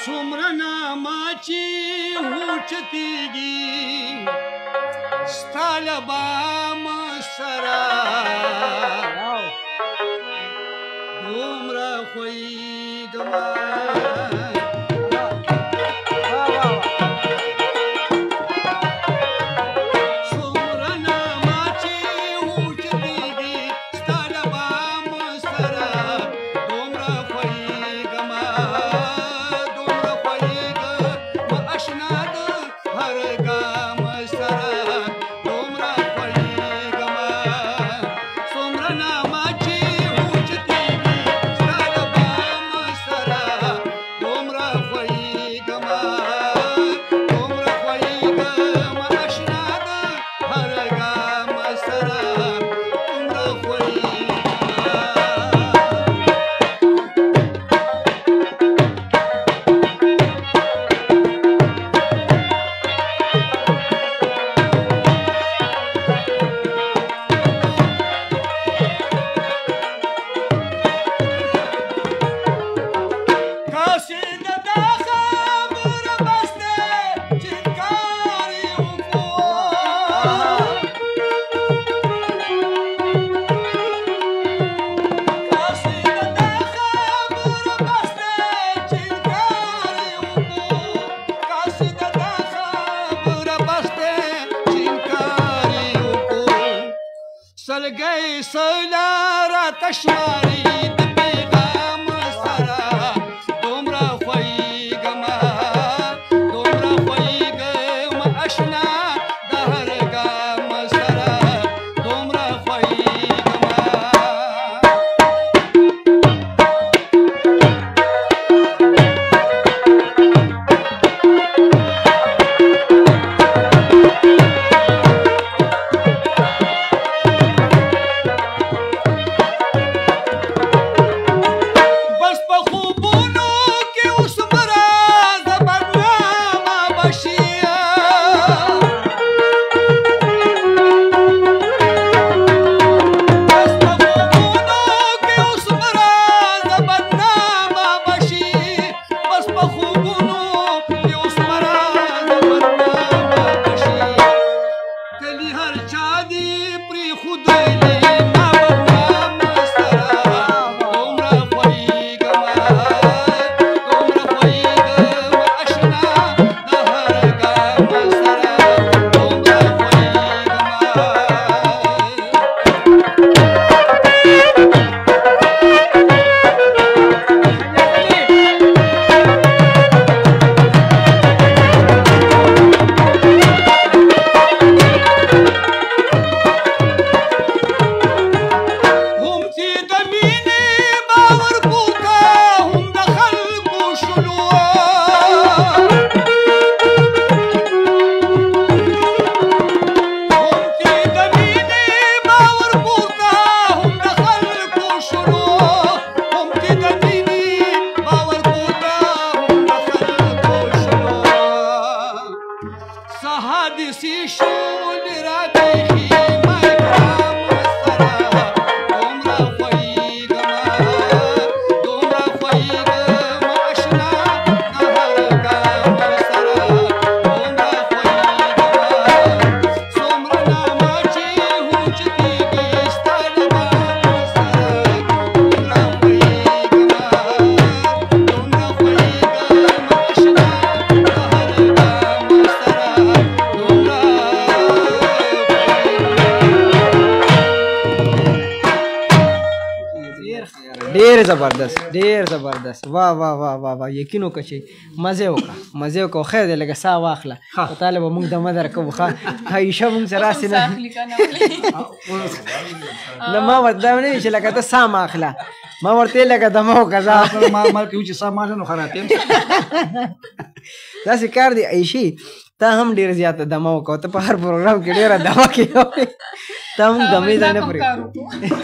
څومره نامه چې اوچتېږي ستا له بام سره دومره خوږېږمه سلګۍ سیله راته شماري د پیغام سره دومره خوږېږمه دومره خوږېږمه اشنا د هر ګام سره دومره خوږېږمه ډیر زبردست ډیر زبردست واه واه واه واه واه یقین وکړه چې مزه وکړه خیر دی لږه ساه واخله په طالب موږ دمه درکوو ښه عایشه موږ سره راسې نه ما ورته دا ونه چې لکه ته ساه مه اخله ما ورته لکه دمه وکړه ما کوي چې ساه ماله نو خراتیم داسې کار دی عایشې تا هم ډېر زیاته دمه وکړه ته په هر پروګرام کې ډېره دمه کوې تا موږ دمې ځای نه پرېږدو